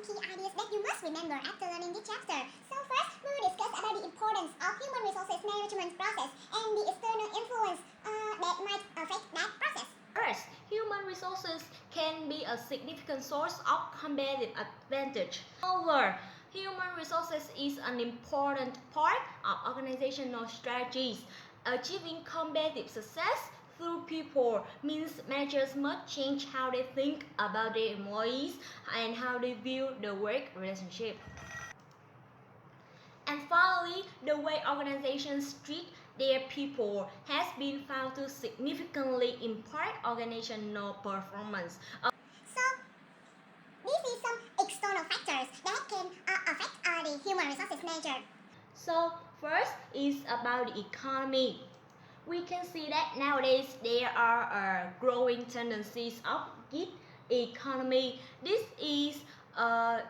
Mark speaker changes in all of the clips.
Speaker 1: some key ideas that you must remember after learning this chapter. So first, we will discuss about the importance of human resources management process and the external influence that might affect that process.
Speaker 2: First, human resources can be a significant source of competitive advantage. However, human resources is an important part of organizational strategies. Achieving competitive success through people means managers must change how they think about their employees and how they view the work relationship. And finally, the way organizations treat their people has been found to significantly impact organizational performance.
Speaker 1: So these are some external factors that can affect the human resources manager.
Speaker 2: So first is about the economy. We can see that nowadays there are growing tendencies of gig economy. This is a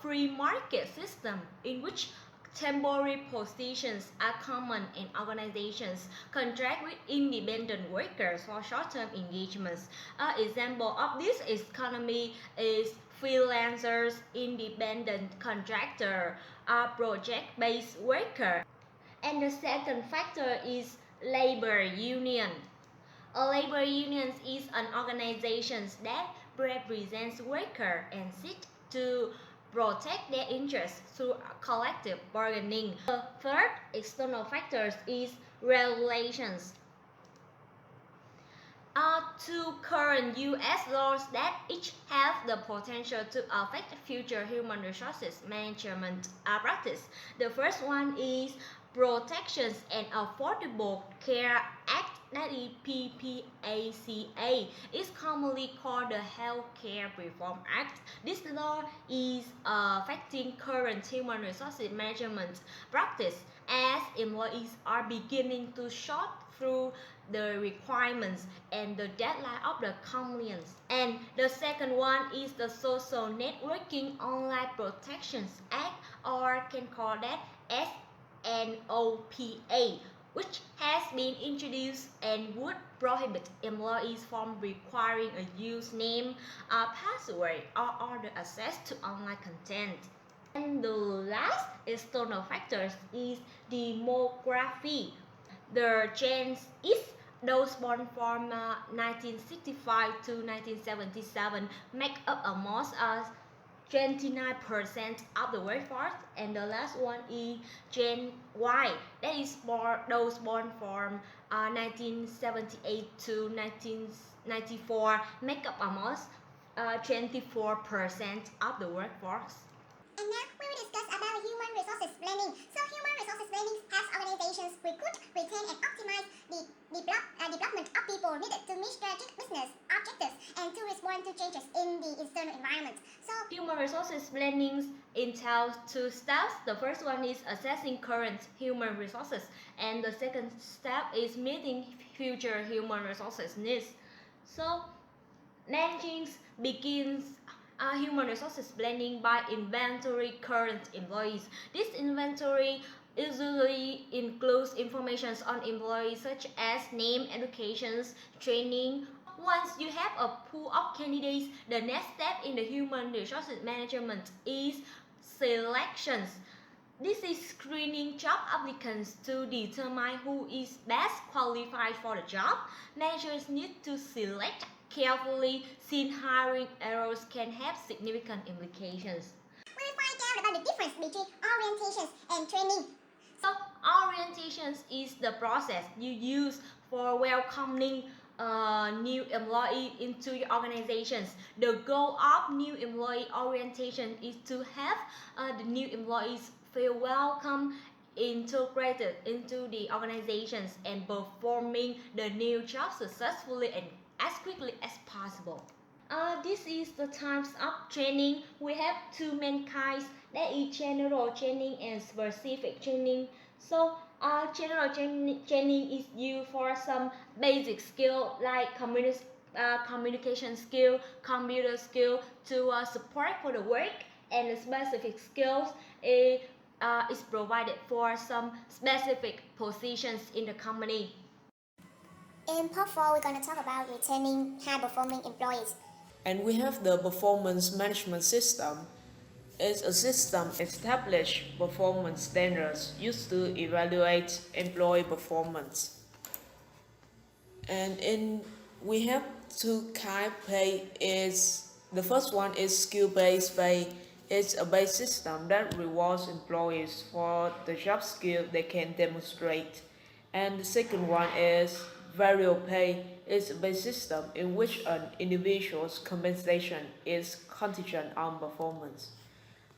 Speaker 2: free market system in which temporary positions are common in organizations. Contract with independent workers for short-term engagements. An example of this economy is freelancers, independent contractor, project-based worker. And the second factor is labor union. A labor union is an organization that represents workers and seeks to protect their interests through collective bargaining. The third external factor is regulations. Two current U.S. laws that each have the potential to affect future human resources management practice. The first one is Protections and Affordable Care Act, that is PPACA. It's commonly called the Healthcare Reform Act. This law is affecting current human resources management practice as employees are beginning to sort through the requirements and the deadline of the compliance. And the second one is the Social Networking Online Protections Act, or can call that SNOPA, which has been introduced and would prohibit employees from requiring a username, a password, or other access to online content. And the last external factors is demography. The Gen X, those born from 1965 to 1977, make up almost 29% of the workforce, and the last one is Gen Y, that is those born from 1978 to 1994, make up almost 24% of the workforce.
Speaker 1: And now we will discuss about human resources planning. So human resources planning helps organizations recruit, retain and optimize the development of people needed to meet strategic business objectives and to respond to changes in the external environment. So
Speaker 2: human resources planning entails two steps. The first one is assessing current human resources, and the second step is meeting future human resources needs. So managing begins human resources planning by inventory current employees. This inventory usually includes information on employees such as name, educations, training. Once you have a pool of candidates, the next step in the human resources management is selections. This is screening job applicants to determine who is best qualified for the job. Managers need to select carefully since hiring errors can have significant implications.
Speaker 1: we will find out about the difference between orientations and training.
Speaker 2: So, orientations is the process you use for welcoming a new employee into your organizations. The goal of new employee orientation is to have the new employees feel welcome, integrated into the organizations, and performing the new job successfully and as quickly as possible. This is the types of training. We have two main kinds, that is general training and specific training. So general training is used for some basic skill like communication skill, computer skill to support for the work, and the specific skills is provided for some specific positions in the company.
Speaker 1: In part 4, we're going to talk about retaining high-performing employees.
Speaker 3: And we have the performance management system. is a system established performance standards used to evaluate employee performance. We have two kind of pay. Is the first one is skill-based pay. It's a base system that rewards employees for the job skill they can demonstrate. And the second one is variable pay. It's a base system in which an individual's compensation is contingent on performance.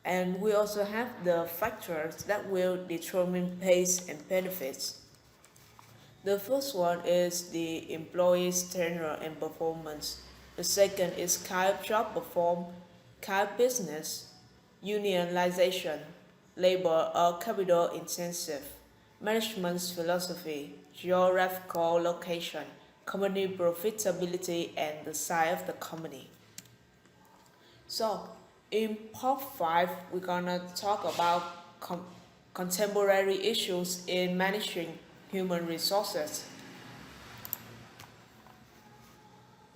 Speaker 3: And we also have the factors that will determine pays and benefits. The first one is the employee's tenure and performance. The second is kind of job performed, kind of business, unionization, labor or capital intensive, management's philosophy, geographical location, company profitability, and the size of the company. So, in part 5, we're gonna talk about contemporary issues in managing human resources.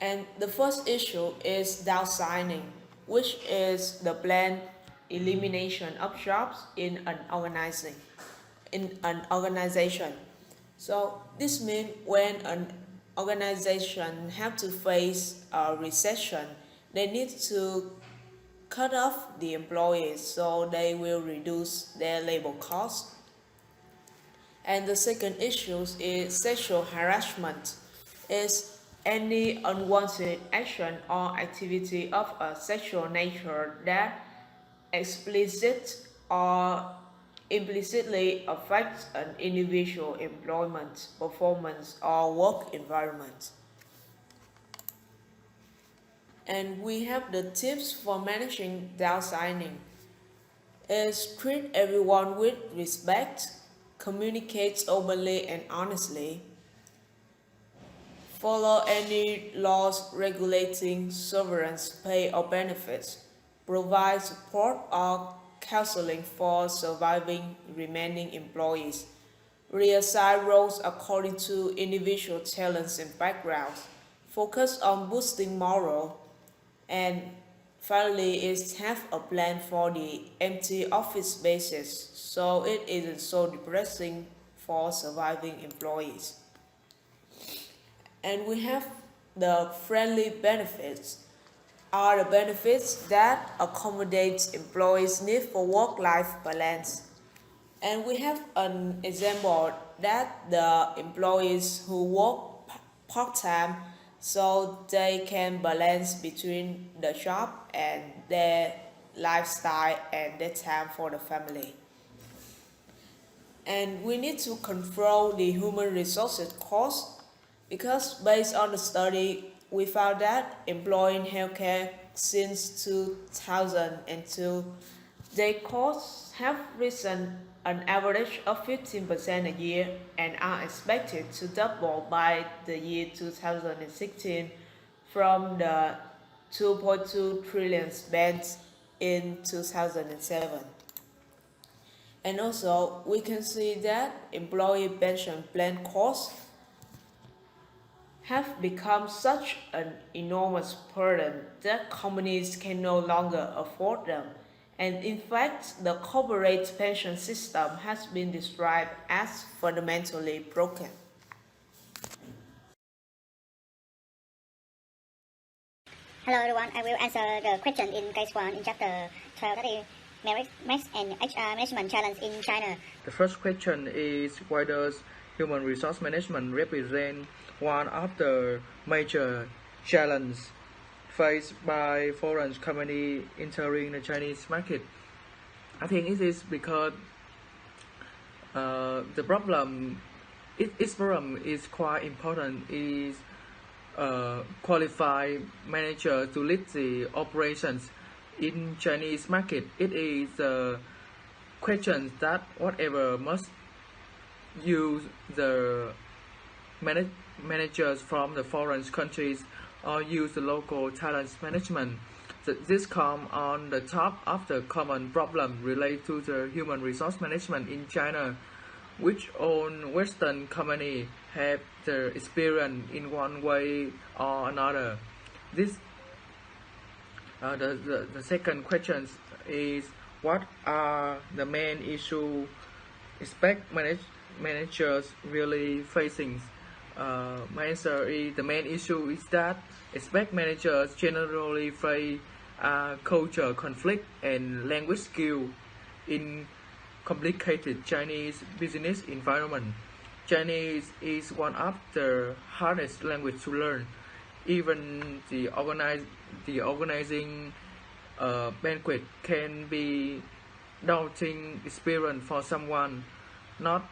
Speaker 3: And the first issue is downsizing, which is the planned elimination of jobs in an organization. So this means when an organization have to face a recession, they need to cut off the employees so they will reduce their labor costs. And the second issue is sexual harassment. Is any unwanted action or activity of a sexual nature that explicit or implicitly affects an individual employment, performance, or work environment. And we have the tips for managing downsizing. Is treat everyone with respect, communicate openly and honestly, follow any laws regulating severance pay or benefits, provide support or counseling for surviving remaining employees, reassign roles according to individual talents and backgrounds, focus on boosting morale, and finally is have a plan for the empty office spaces so it isn't so depressing for surviving employees. And we have the friendly benefits are the benefits that accommodate employees' need for work-life balance. And we have an example that the employees who work part-time so they can balance between the job and their lifestyle and their time for the family. And we need to control the human resources cost because based on the study, we found that employing healthcare since 2002, their costs have risen an average of 15% a year and are expected to double by the year 2016 from the 2.2 trillion spent in 2007. And also, we can see that employee pension plan costs have become such an enormous burden that companies can no longer afford them. And in fact, the corporate pension system has been described as fundamentally broken.
Speaker 1: Hello everyone, I will answer the question in case 1 in chapter 12, that is Max and HR Management Challenge in China.
Speaker 4: The first question is why does human resource management represent one of the major challenges faced by foreign companies entering the Chinese market? I think it is because its problem is quite important. Is qualified manager to lead the operations in Chinese market. It is a question that whatever must use the managers from the foreign countries or use the local talent management. This comes on the top of the common problem related to the human resource management in China, which own Western companies have the experience in one way or another. The second question is, what are the main issues expect managers really facing? My answer is the main issue is that expect managers generally face culture conflict and language skill in complicated Chinese business environment. Chinese is one of the hardest language to learn. Even the organizing banquet can be daunting experience for someone not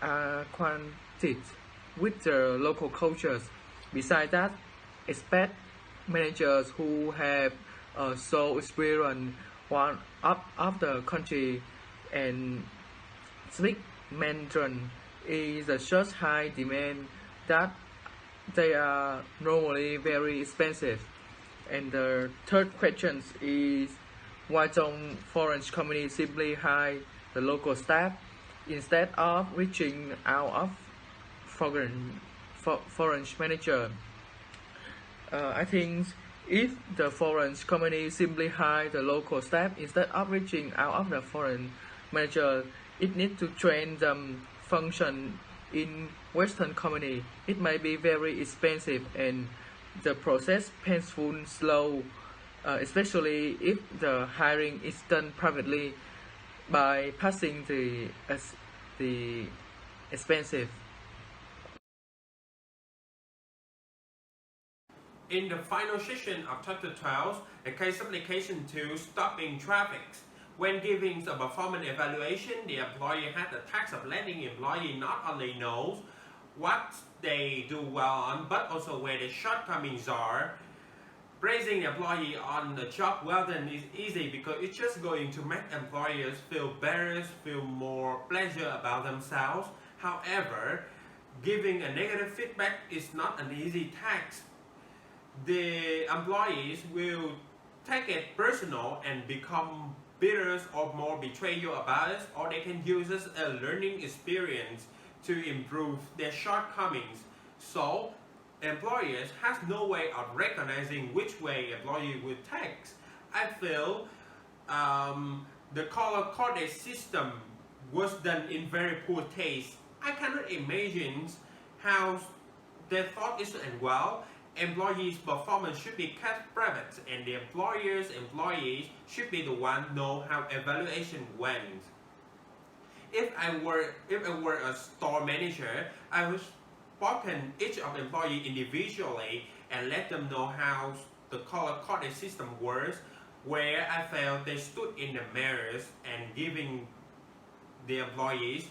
Speaker 4: acquainted with the local cultures. Besides that, expect managers who have so experience one up of the country and speak Mandarin is such high demand that they are normally very expensive. And the third question is, why don't foreign companies simply hire the local staff instead of reaching out of foreign manager? I think if the foreign company simply hire the local staff instead of reaching out of the foreign manager, it needs to train them function in Western company. It may be very expensive and the process painful, slow, especially if the hiring is done privately by passing the expensive.
Speaker 5: In the final session of chapter 12, a case application to stopping traffic. When giving a performance evaluation, the employer has the task of letting employee not only knows what they do well on, but also where the shortcomings are. Praising the employee on the job well done is easy because it's just going to make employers feel better, feel more pleasure about themselves. However, giving a negative feedback is not an easy task. The employees will take it personal and become bitter or more betrayal about it, or they can use it as a learning experience to improve their shortcomings. So employers has no way of recognizing which way employee would take. I feel the color-coded system was done in very poor taste. I cannot imagine how their thought is and well. Employees' performance should be kept private, and the employees should be the one know how evaluation went. If I were a store manager, I would spoken each of employee individually and let them know how the color-coded system works, where I felt they stood in the mirrors and giving the employees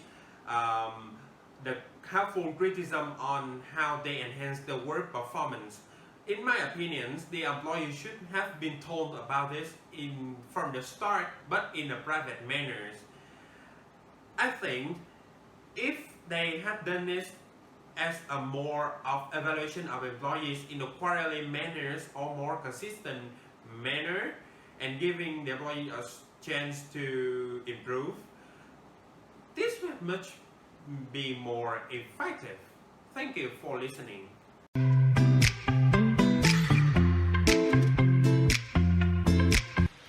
Speaker 5: the helpful criticism on how they enhance the work performance. In my opinion, the employee should have been told about this from the start, but in a private manner. I think if they had done this as a more of evaluation of employees in a quarterly manners or more consistent manner and giving the employee a chance to improve, this would much be more effective. Thank you for listening.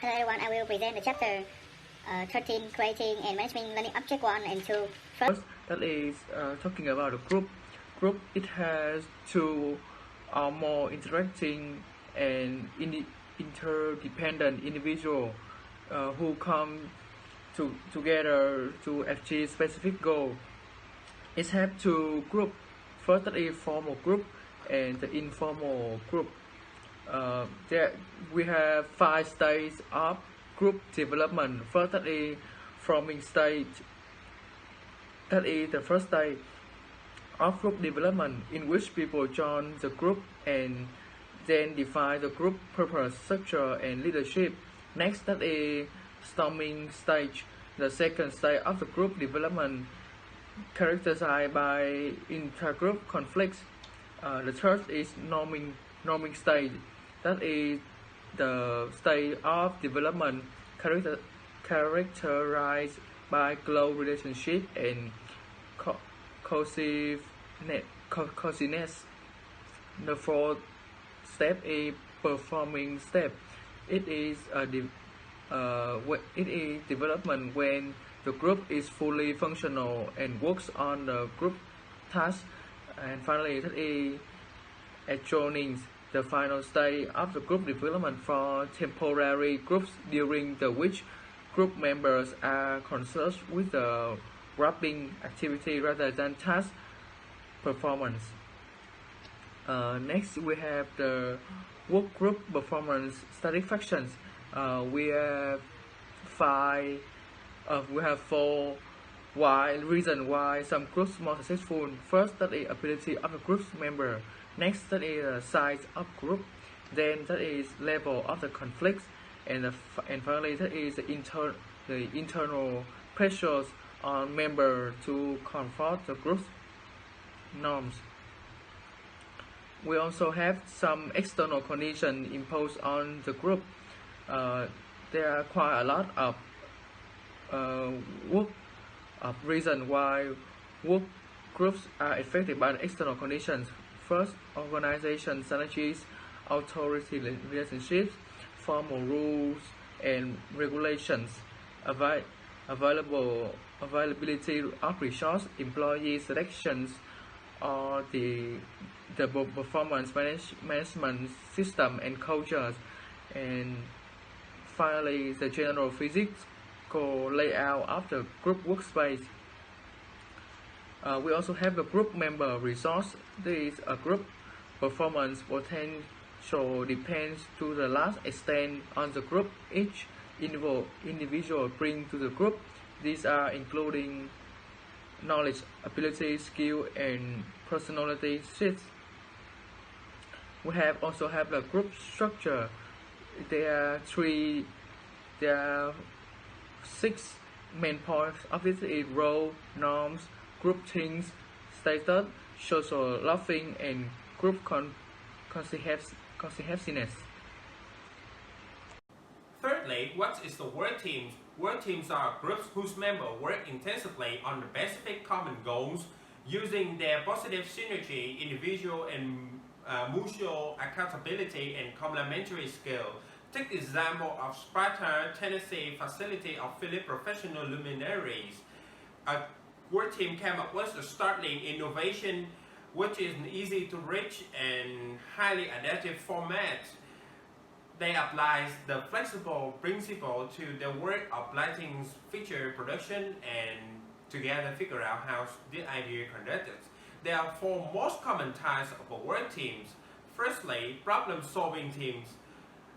Speaker 6: Hello everyone, I will present the chapter 13, creating and managing learning object 1 and 2.
Speaker 4: First, that is talking about a group. Group, it has two or more interacting and interdependent individuals who come together to achieve specific goal. It has two groups. First, that is formal group and the informal group. There we have 5 stages of group development. First, that is forming stage. That is the first stage of group development, in which people join the group and then define the group purpose, structure, and leadership. Next, that is storming stage, the second stage of the group development, characterized by intergroup conflicts. The third is norming stage, that is the stage of development characterized by close relationship and cohesiveness. The fourth step is performing step. It is development when the group is fully functional and works on the group task. And finally, that is adjoining, the final stage of the group development for temporary groups during the which group members are concerned with the wrapping activity rather than task performance. Next, we have the work group performance satisfactions. We have four reasons why some groups more successful. First, that is ability of the group's member. Next, that is the size of group. Then that is level of the conflicts, and finally that is the internal pressures on member to comfort the group's norms. We also have some external conditions imposed on the group. There are quite a lot of reasons why work groups are affected by the external conditions. First, organization synergies, authority relationships, formal rules and regulations, availability of resource, employee selections, or the performance management system and cultures, and finally the general physical layout of the group workspace. We also have the group member resource. This is a group performance potential depends to the large extent on the group each individual bring to the group. These are including knowledge, ability, skill, and personality traits. We also have the group structure. There are 6 main points of this is role, norms, group things, status, social laughing, and group cohesiveness.
Speaker 5: Thirdly, what is the work teams? Work teams are groups whose members work intensively on the specific common goals using their positive synergy, individual and mutual accountability, and complementary skill. Take example of Sparta, Tennessee facility of Philip professional luminaries. A work team came up with a startling innovation which is an easy to reach and highly adaptive format. They apply the flexible principle to the work of lighting feature production and together figure out how the idea conducted. There are 4 most common types of work teams. Firstly, problem-solving teams.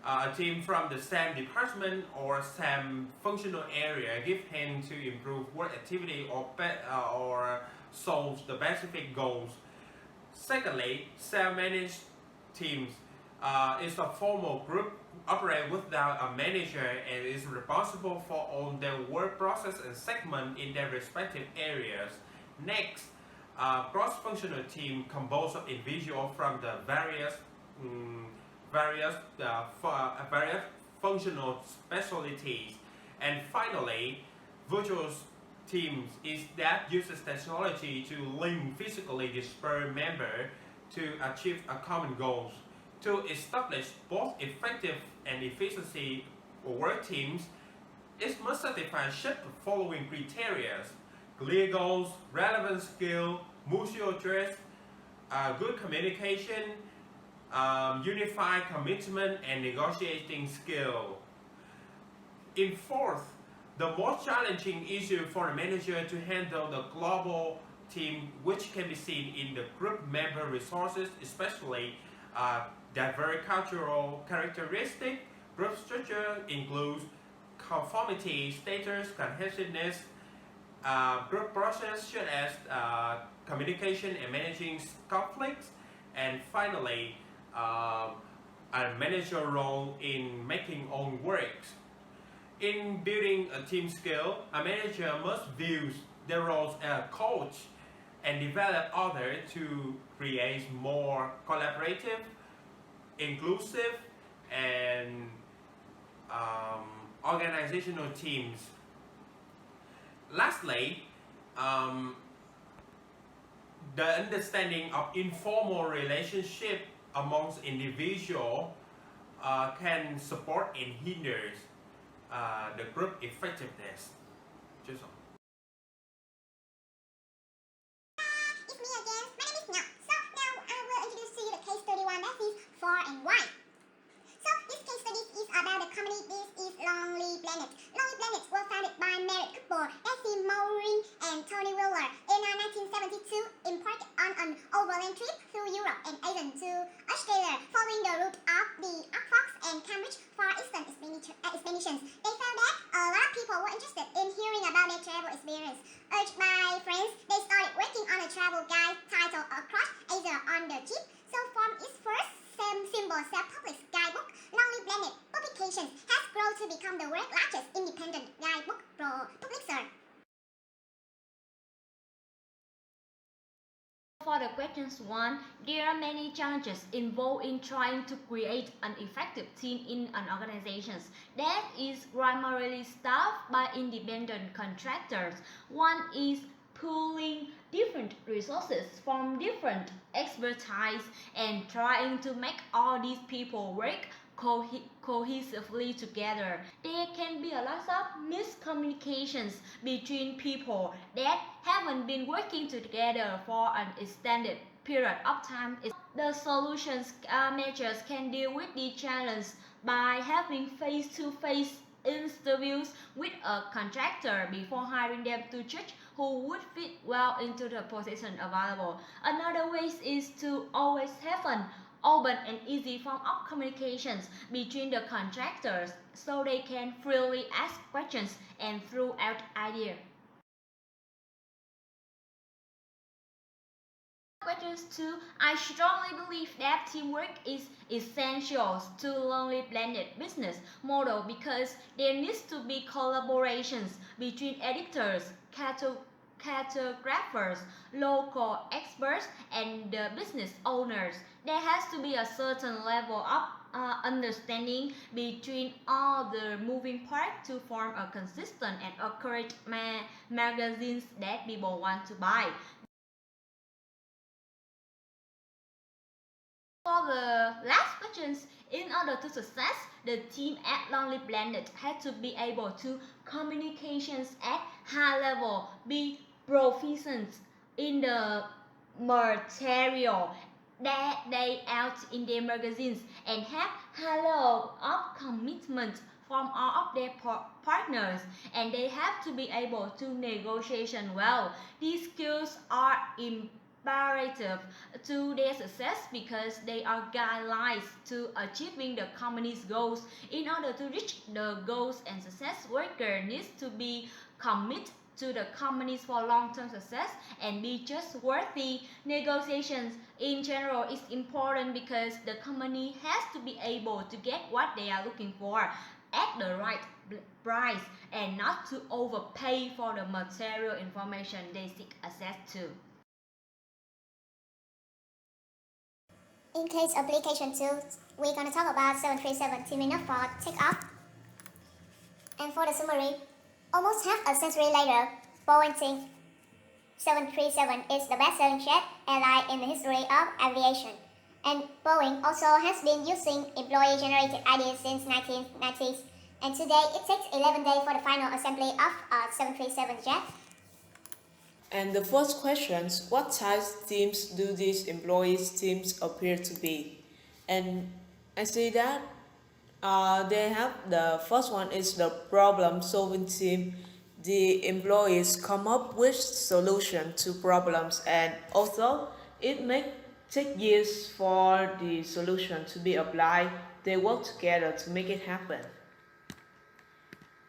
Speaker 5: A team from the same department or same functional area give hand to improve work activity or solve the specific goals. Secondly, self-managed teams is a formal group operate without a manager and is responsible for all their work process and segment in their respective areas. Next, cross-functional team composed of individuals from the various functional specialties. And finally, virtual teams is that uses technology to link physically dispersed members to achieve a common goals. To establish both effective and efficiency work teams, it must satisfy the following criteria: clear goals, relevant skill, mutual trust, good communication, unified commitment, and negotiating skill. In fourth, the most challenging issue for a manager to handle the global team, which can be seen in the group member resources, especially diverse cultural characteristics. Group structure includes conformity, status, cohesiveness, group process such as communication and managing conflicts, and finally, a manager role in making own works. In building a team skill, a manager must view their roles as a coach and develop others to create more collaborative, inclusive, and organizational teams. Lastly, the understanding of informal relationship amongst individuals can support and hinders the group effectiveness. Just
Speaker 1: It's me again. My name is Ngọc. So now I will introduce to you the case study one, that is far and wide. So this case study is about the company. This is Lonely Planet. Lonely Planet was founded by married couple Daisy Maureen and Tony Wheeler in 1972, embarked on an overland trip through Europe and Asia to Australia, following the route of the Arctic and Cambridge Far Eastern expeditions. They found that a lot of people were interested in hearing about their travel experience. Urged by friends, they started working on a travel guide titled Across Asia on the Jeep. So from its first simple self-published guidebook, Lonely Planet Publications has grown to become the world's largest independent guidebook publisher.
Speaker 2: For the questions 1, there are many challenges involved in trying to create an effective team in an organization that is primarily staffed by independent contractors. One is pooling different resources from different expertise and trying to make all these people work cohesively together. There can be a lot of miscommunications between people that haven't been working together for an extended period of time. The solutions measures can deal with the challenge by having face-to-face interviews with a contractor before hiring them to judge who would fit well into the position available. Another way is to always have an open and easy form of communications between the contractors so they can freely ask questions and throw out ideas. Questions 2. I strongly believe that teamwork is essential to Lonely Planet business model because there needs to be collaborations between editors, cartographers, local experts, and the business owners. There has to be a certain level of understanding between all the moving parts to form a consistent and accurate magazines that people want to buy. For the last questions, in order to success, the team at Lonely Planet had to be able to communications at high level, be proficient in the material that they out in their magazines, and have high level of commitment from all of their partners, and they have to be able to negotiation well. These skills are imperative to their success because they are guidelines to achieving the company's goals. In order to reach the goals and success, worker needs to be committed to the companies for long-term success and be trustworthy. Negotiations in general is important because the company has to be able to get what they are looking for at the right price and not to overpay for the material information they seek access to.
Speaker 1: In case application 2, we're going to talk about 737 teaming up for takeoff. And for the summary, almost half a century later, Boeing thinks 737 is the best-selling jet airline in the history of aviation. And Boeing also has been using employee-generated ideas since 1990s. And today, it takes 11 days for the final assembly of a 737 jet.
Speaker 3: And the first question, what types of teams do these employees teams appear to be? And I say that they have the first one is the problem solving team. The employees come up with solutions to problems, and although it may take years for the solution to be applied, they work together to make it happen.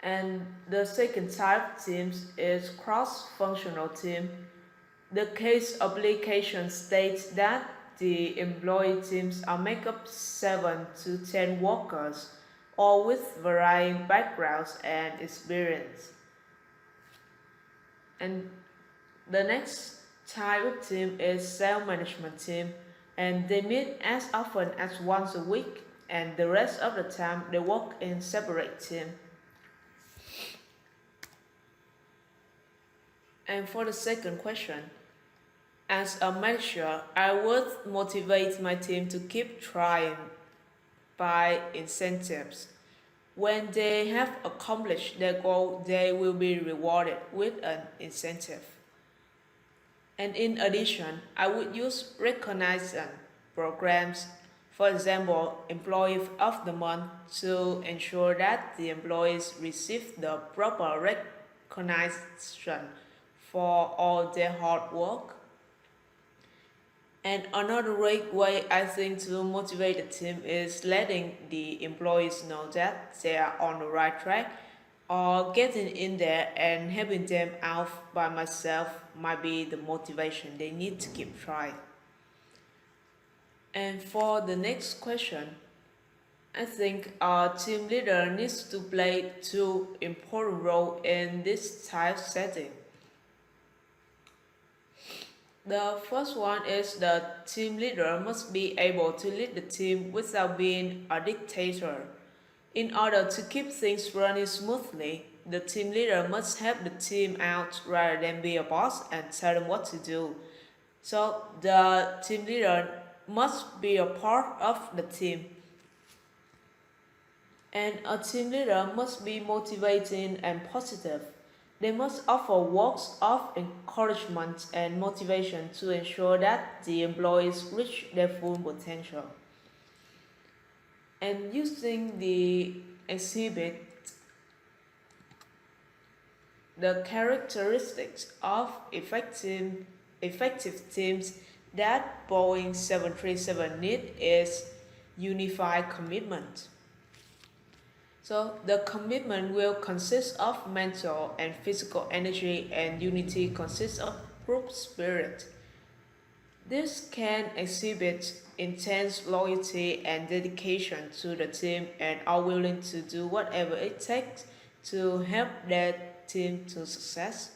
Speaker 3: And the second type of teams is cross-functional team. The case application states that the employee teams are made up 7 to 10 workers, all with varying backgrounds and experience. And the next type of team is self-management team, and they meet as often as once a week, and the rest of the time they work in separate teams. And for the second question, as a manager, I would motivate my team to keep trying. by incentives. When they have accomplished their goal, they will be rewarded with an incentive. And in addition, I would use recognition programs, for example, Employee of the Month, to ensure that the employees receive the proper recognition for all their hard work. And another great way I think to motivate the team is letting the employees know that they are on the right track, or getting in there and helping them out by myself might be the motivation they need to keep trying. And for the next question, I think our team leader needs to play two important roles in this type setting. The first one is the team leader must be able to lead the team without being a dictator. In order to keep things running smoothly, the team leader must help the team out rather than be a boss and tell them what to do. So the team leader must be a part of the team. And a team leader must be motivating and positive. They must offer words of encouragement and motivation to ensure that the employees reach their full potential. And using the exhibit the characteristics of effective teams that Boeing 737 need is unified commitment. So the commitment will consist of mental and physical energy, and unity consists of group spirit. This can exhibit intense loyalty and dedication to the team and are willing to do whatever it takes to help that team to success.